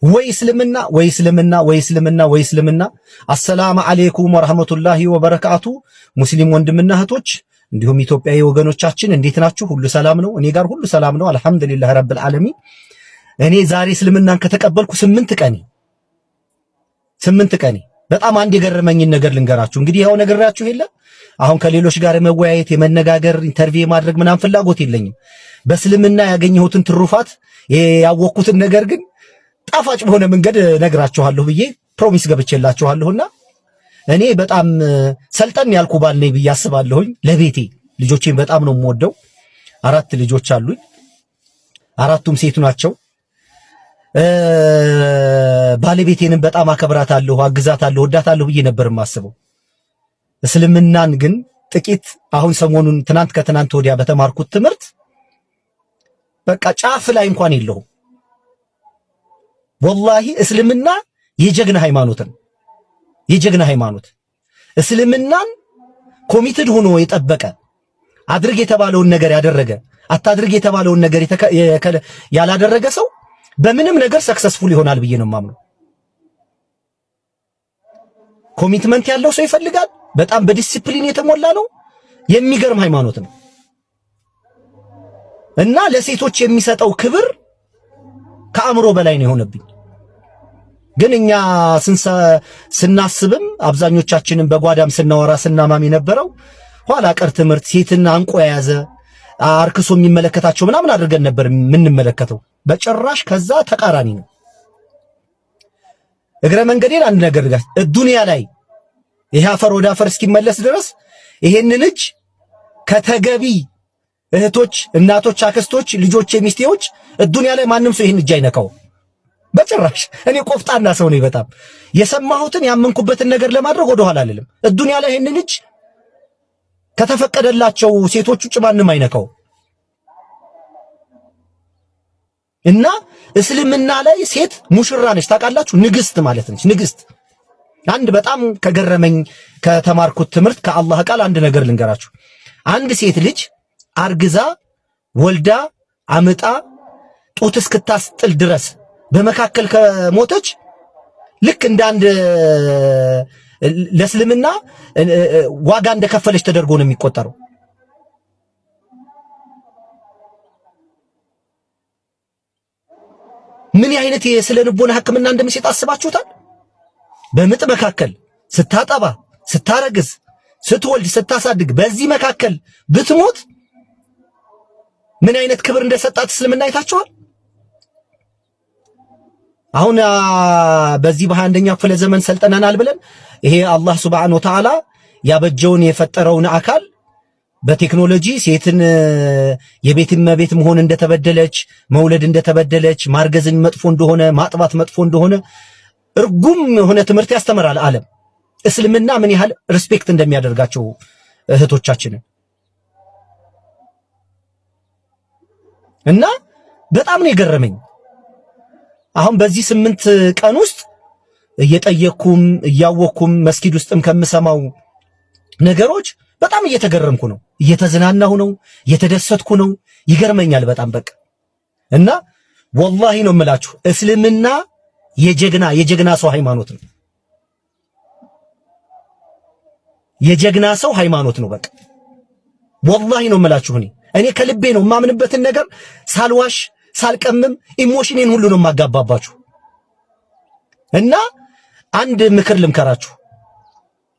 ወይስልምና አሰላሙ አለይኩም ወራህመቱላሂ ወበረካቱ። ሙስሊም ወንድምና እህቶች እንዲሁም ኢትዮጵያዊ ወገኖቻችን እንዴት ናችሁ? ሁሉ ሰላም ነው? እኔ ጋር ሁሉ ሰላም ነው አልহামዱሊላህ ረብል ዓለሚን። እኔ ዛሬ እስልምናን ከተቀበልኩ 8 ቀኔ በጣም አንድ የገረመኝን ነገር ልንገራችሁ። እንግዲህ ያው ነገራችሁ የለ አሁን ከሌሎች ጋር መወያየት የመነጋገር ኢንተርቪው ማድረግ ምናምን ፍላጎት የለኝም። በእስልምና ያገኘሁትን ትሩፋት ያወቅኩትን ነገር ግን ጣፋጭ በሆነ መንገድ ነግራችኋለሁ ብዬ ፕሮሚስ ገብቼላችኋለሁና እኔ በጣም ሰልጠን ያልኩ ባል ነኝ ብዬ አስባለሁኝ። ለቤቴ ልጆቼን በጣም ነው የምወደው። 4 ልጆች አሉኝ። 4ቱም ሴት ናቸው። ባለቤቴንም በጣም አከብራታለሁ፣ አግዛታለሁ፣ ወዳታለሁ ብዬ ነበር የማስበው። እስልምናን ግን ጥቂት አሁን ሰሞኑን ከትናንት ወዲያ በተማርኩት ትምህርት በቃ ጫፍ ላይ እንኳን የለውም። ወላሂ እስልምና የጀግና ሃይማኖት እስልምናን ኮሚትድ ሆኖ የጠበቀ አድርግ የተባለውን ነገር ያደረገ አታድርግ የተባለውን ነገር ያላደረገ ሰው በምንም ነገር ሰክሰስፉል ይሆናል ብዬ ነው የማምነው። ኮሚትመንት ያለው ሰው ይፈልጋል። በጣም በዲሲፕሊን የተሞላ ነው። የሚገርም ሃይማኖት ነው እና ለሴቶች የሚሰጠው ክብር ከአእምሮ በላይ ነው የሆነብኝ። ግን እኛ ስናስብም አብዛኞቻችንን በጓዳም ስናወራ ስናማም የነበረው ኋላ ቀር ትምህርት ሴትና አንቆ የያዘ አርክሶ የሚመለከታቸው ምናምን አድርገን ነበር የምንመለከተው። በጭራሽ ከዛ ተቃራኒ ነው። እግረ መንገዴን አንድ ነገር ጋር ዱንያ ላይ ይሄ አፈር ወደ አፈር እስኪመለስ ድረስ ይሄን ልጅ ከተገቢ እህቶች፣ እናቶች፣ አክስቶች፣ ልጆች፣ ሚስቴዎች ዱንያ ላይ ማንም ሰው ይሄን እጅ አይነካው በጭራሽ። እኔ ቆፍጣና ሰው ነኝ። በጣም የሰማሁትን ያመንኩበትን ነገር ለማድረግ ወደ ኋላ አልልም። ዱንያ ላይ ይሄን ልጅ ከተፈቀደላቸው ሴቶች ውጭ ማንም አይነካው እና እስልምና ላይ ሴት ሙሽራ ነች። ታውቃላችሁ? ንግስት ማለት ነች። ንግስት አንድ በጣም ከገረመኝ ከተማርኩት ትምህርት ከአላህ ቃል አንድ ነገር ልንገራችሁ። አንድ ሴት ልጅ አርግዛ ወልዳ አምጣ ጡት እስክታስጥል ድረስ በመካከል ከሞተች ልክ እንደ አንድ ለእስልምና ዋጋ እንደከፈለች ተደርጎ ነው የሚቆጠረው። ምን አይነት የስነ ልቦና ሕክምና እንደሚሰጥ አስባችሁታል? በምጥ መካከል ስታጠባ፣ ስታረግዝ፣ ስትወልድ፣ ስታሳድግ በዚህ መካከል ብትሞት ምን አይነት ክብር እንደሰጣት እስልምና አይታችኋል? አሁን በዚህ በ21ኛው ክፍለ ዘመን ሰልጠናናል ብለን ይሄ አላህ ሱብሓነሁ ወተዓላ ያበጀውን የፈጠረውን አካል በቴክኖሎጂ ሴትን የቤት እመቤት መሆን እንደተበደለች፣ መውለድ እንደተበደለች፣ ማርገዝን መጥፎ እንደሆነ፣ ማጥባት መጥፎ እንደሆነ እርጉም የሆነ ትምህርት ያስተምራል ዓለም። እስልምና ምን ያህል ሪስፔክት እንደሚያደርጋቸው እህቶቻችንን እና በጣም ነው የገረመኝ። አሁን በዚህ 8 ቀን ውስጥ እየጠየቅኩም እያወቅኩም መስጊድ ውስጥም ከምሰማው ነገሮች በጣም እየተገረምኩ ነው፣ እየተዝናናሁ ነው፣ እየተደሰትኩ ነው። ይገርመኛል በጣም በቃ እና ወላሂ ነው የምላችሁ እስልምና የጀግና ሰው ሃይማኖት ነው። የጀግና ሰው ሃይማኖት ነው በቃ ወላሂ ነው የምላችሁ። እኔ ከልቤ ነው የማምንበትን ነገር ሳልዋሽ ሳልቀምም ኢሞሽኔን ሁሉ ነው የማጋባባችሁ። እና አንድ ምክር ልምከራችሁ፣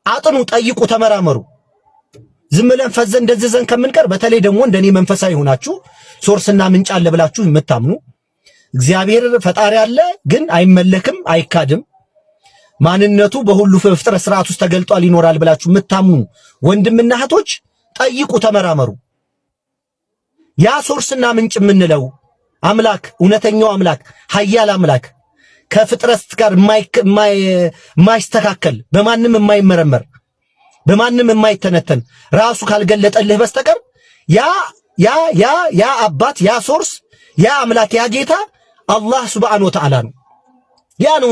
አጥኑ፣ ጠይቁ፣ ተመራመሩ። ዝም ብለን ፈዘን እንደዘዘን ከምንቀር በተለይ ደግሞ እንደኔ መንፈሳዊ ሆናችሁ ሶርስና ምንጭ አለ ብላችሁ የምታምኑ እግዚአብሔር ፈጣሪ አለ ግን አይመለክም አይካድም ማንነቱ በሁሉ ፍጥረት ስርዓት ውስጥ ተገልጧል ይኖራል ብላችሁ የምታምኑ ወንድምና እህቶች ጠይቁ፣ ተመራመሩ። ያ ሶርስና ምንጭ የምንለው አምላክ እውነተኛው አምላክ ኃያል አምላክ ከፍጥረት ጋር የማይስተካከል በማንም የማይመረመር በማንም የማይተነተን ራሱ ካልገለጠልህ በስተቀር ያ አባት ያ ሶርስ ያ አምላክ ያ ጌታ አላህ ሱብሓነሁ ወተዓላ ነው። ያ ነው